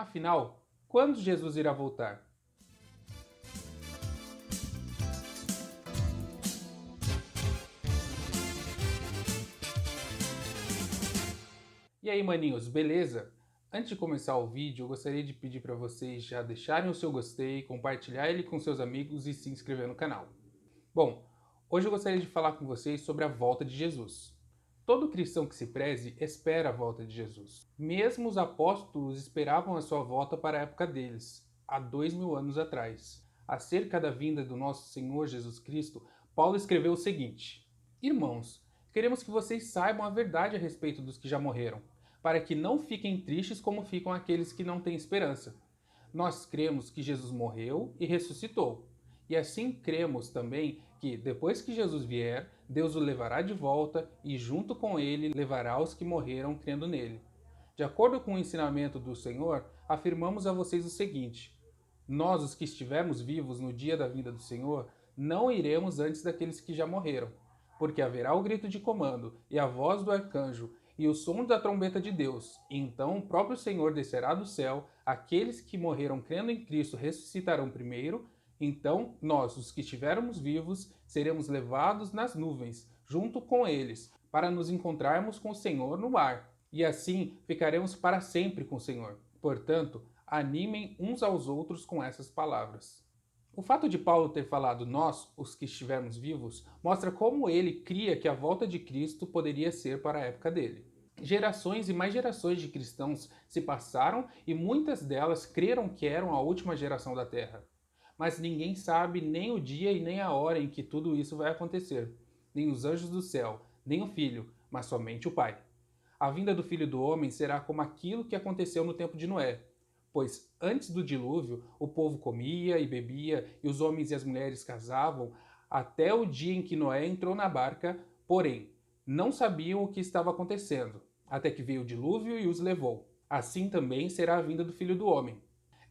Afinal, quando Jesus irá voltar? E aí, maninhos, beleza? Antes de começar o vídeo, eu gostaria de pedir para vocês já deixarem o seu gostei, compartilhar ele com seus amigos e se inscrever no canal. Bom, hoje eu gostaria de falar com vocês sobre a volta de Jesus. Todo cristão que se preze espera a volta de Jesus. Mesmo os apóstolos esperavam a sua volta para a época deles, há 2000 anos atrás. Acerca da vinda do nosso Senhor Jesus Cristo, Paulo escreveu o seguinte: Irmãos, queremos que vocês saibam a verdade a respeito dos que já morreram, para que não fiquem tristes como ficam aqueles que não têm esperança. Nós cremos que Jesus morreu e ressuscitou. E assim cremos também que, depois que Jesus vier, Deus o levará de volta e, junto com ele, levará os que morreram crendo nele. De acordo com o ensinamento do Senhor, afirmamos a vocês o seguinte: nós, os que estivermos vivos no dia da vinda do Senhor, não iremos antes daqueles que já morreram, porque haverá o grito de comando, e a voz do arcanjo, e o som da trombeta de Deus. E então o próprio Senhor descerá do céu, aqueles que morreram crendo em Cristo ressuscitarão primeiro. Então nós, os que estivermos vivos, seremos levados nas nuvens, junto com eles, para nos encontrarmos com o Senhor no ar. E assim ficaremos para sempre com o Senhor. Portanto, animem uns aos outros com essas palavras. O fato de Paulo ter falado nós, os que estivermos vivos, mostra como ele cria que a volta de Cristo poderia ser para a época dele. Gerações e mais gerações de cristãos se passaram e muitas delas creram que eram a última geração da Terra. Mas ninguém sabe nem o dia e nem a hora em que tudo isso vai acontecer. Nem os anjos do céu, nem o Filho, mas somente o Pai. A vinda do Filho do Homem será como aquilo que aconteceu no tempo de Noé. Pois antes do dilúvio, o povo comia e bebia, e os homens e as mulheres casavam, até o dia em que Noé entrou na barca, porém, não sabiam o que estava acontecendo, até que veio o dilúvio e os levou. Assim também será a vinda do Filho do Homem.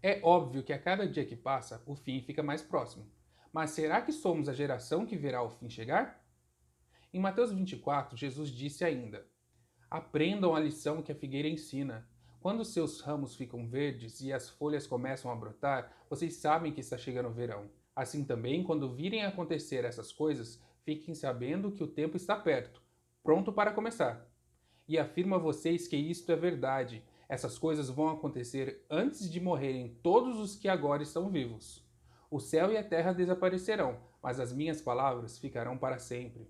É óbvio que a cada dia que passa, o fim fica mais próximo. Mas será que somos a geração que verá o fim chegar? Em Mateus 24, Jesus disse ainda: Aprendam a lição que a figueira ensina. Quando seus ramos ficam verdes e as folhas começam a brotar, vocês sabem que está chegando o verão. Assim também, quando virem acontecer essas coisas, fiquem sabendo que o tempo está perto, pronto para começar. E afirmo a vocês que isto é verdade. Essas coisas vão acontecer antes de morrerem todos os que agora estão vivos. O céu e a terra desaparecerão, mas as minhas palavras ficarão para sempre.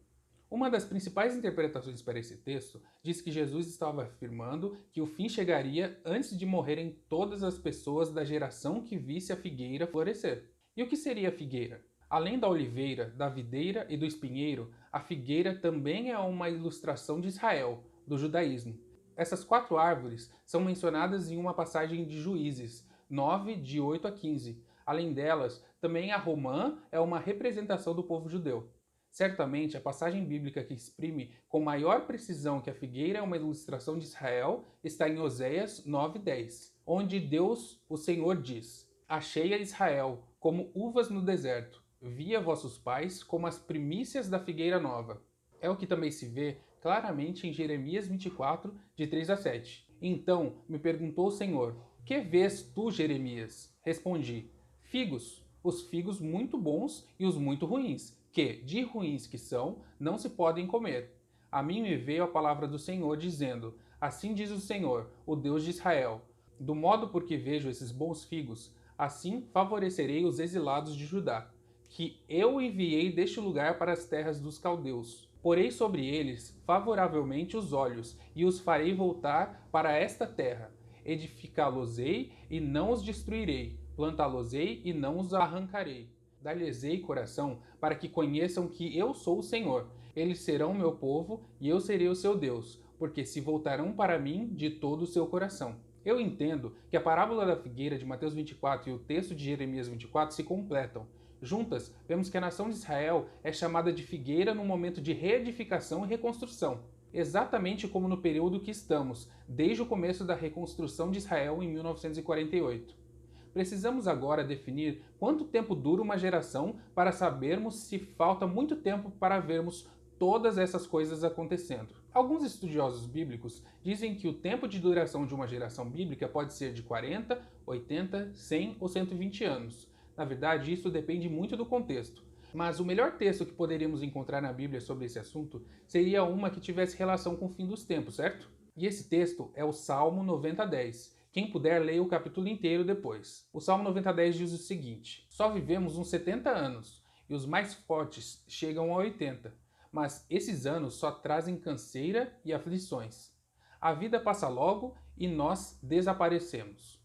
Uma das principais interpretações para esse texto diz que Jesus estava afirmando que o fim chegaria antes de morrerem todas as pessoas da geração que visse a figueira florescer. E o que seria a figueira? Além da oliveira, da videira e do espinheiro, a figueira também é uma ilustração de Israel, do judaísmo. Essas 4 árvores são mencionadas em uma passagem de Juízes 9, de 8 a 15. Além delas, também a romã é uma representação do povo judeu. Certamente, a passagem bíblica que exprime com maior precisão que a figueira é uma ilustração de Israel está em Oséias 9:10, onde Deus, o Senhor, diz: Achei a Israel como uvas no deserto, vi a vossos pais como as primícias da figueira nova. É o que também se vê claramente em Jeremias 24, de 3 a 7. Então me perguntou o Senhor: Que vês tu, Jeremias? Respondi: Figos, os figos muito bons e os muito ruins, que, de ruins que são, não se podem comer. A mim me veio a palavra do Senhor, dizendo: Assim diz o Senhor, o Deus de Israel: Do modo por que vejo esses bons figos, assim favorecerei os exilados de Judá, que eu enviei deste lugar para as terras dos caldeus. Porei sobre eles favoravelmente os olhos, e os farei voltar para esta terra. Edificá-los-ei e não os destruirei, plantá-los-ei e não os arrancarei. Dar-lhes-ei coração, para que conheçam que eu sou o Senhor. Eles serão meu povo, e eu serei o seu Deus, porque se voltarão para mim de todo o seu coração. Eu entendo que a parábola da figueira de Mateus 24 e o texto de Jeremias 24 se completam. Juntas, vemos que a nação de Israel é chamada de figueira num momento de reedificação e reconstrução, exatamente como no período que estamos, desde o começo da reconstrução de Israel em 1948. Precisamos agora definir quanto tempo dura uma geração para sabermos se falta muito tempo para vermos todas essas coisas acontecendo. Alguns estudiosos bíblicos dizem que o tempo de duração de uma geração bíblica pode ser de 40, 80, 100 ou 120 anos. Na verdade, isso depende muito do contexto. Mas o melhor texto que poderíamos encontrar na Bíblia sobre esse assunto seria uma que tivesse relação com o fim dos tempos, certo? E esse texto é o Salmo 90:10. Quem puder, leia o capítulo inteiro depois. O Salmo 90:10 diz o seguinte: Só vivemos uns 70 anos, e os mais fortes chegam a 80. Mas esses anos só trazem canseira e aflições. A vida passa logo e nós desaparecemos.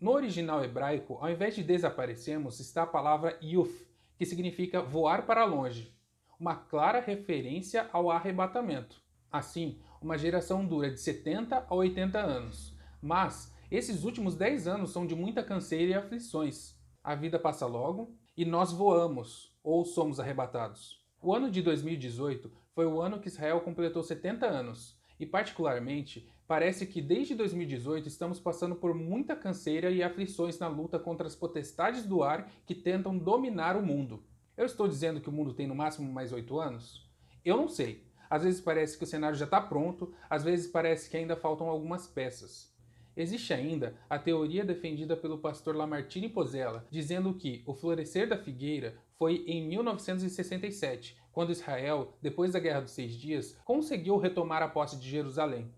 No original hebraico, ao invés de desaparecemos, está a palavra yuf, que significa voar para longe, uma clara referência ao arrebatamento. Assim, uma geração dura de 70 a 80 anos, mas esses últimos 10 anos são de muita canseira e aflições. A vida passa logo e nós voamos, ou somos arrebatados. O ano de 2018 foi o ano que Israel completou 70 anos, e particularmente, parece que desde 2018 estamos passando por muita canseira e aflições na luta contra as potestades do ar que tentam dominar o mundo. Eu estou dizendo que o mundo tem no máximo mais 8 anos? Eu não sei. Às vezes parece que o cenário já está pronto, às vezes parece que ainda faltam algumas peças. Existe ainda a teoria defendida pelo pastor Lamartine Pozzella, dizendo que o florescer da figueira foi em 1967, quando Israel, depois da Guerra dos 6 Dias, conseguiu retomar a posse de Jerusalém.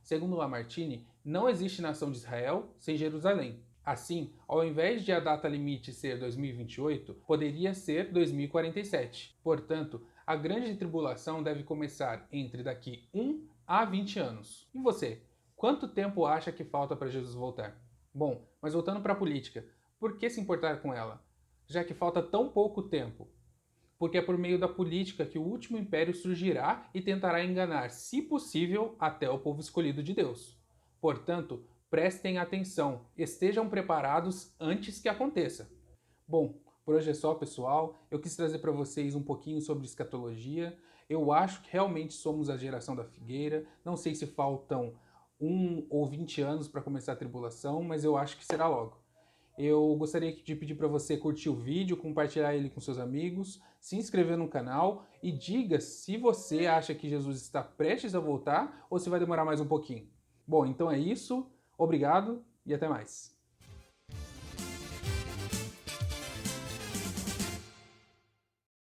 Segundo Lamartine, não existe nação de Israel sem Jerusalém. Assim, ao invés de a data limite ser 2028, poderia ser 2047. Portanto, a grande tribulação deve começar entre daqui 1 a 20 anos. E você? Quanto tempo acha que falta para Jesus voltar? Bom, mas voltando para a política, por que se importar com ela? Já que falta tão pouco tempo. Porque é por meio da política que o último império surgirá e tentará enganar, se possível, até o povo escolhido de Deus. Portanto, prestem atenção, estejam preparados antes que aconteça. Bom, por hoje é só, pessoal. Eu quis trazer para vocês um pouquinho sobre escatologia. Eu acho que realmente somos a geração da figueira. Não sei se faltam 1 ou 20 anos para começar a tribulação, mas eu acho que será logo. Eu gostaria de pedir para você curtir o vídeo, compartilhar ele com seus amigos, se inscrever no canal e diga se você acha que Jesus está prestes a voltar ou se vai demorar mais um pouquinho. Bom, então é isso. Obrigado e até mais.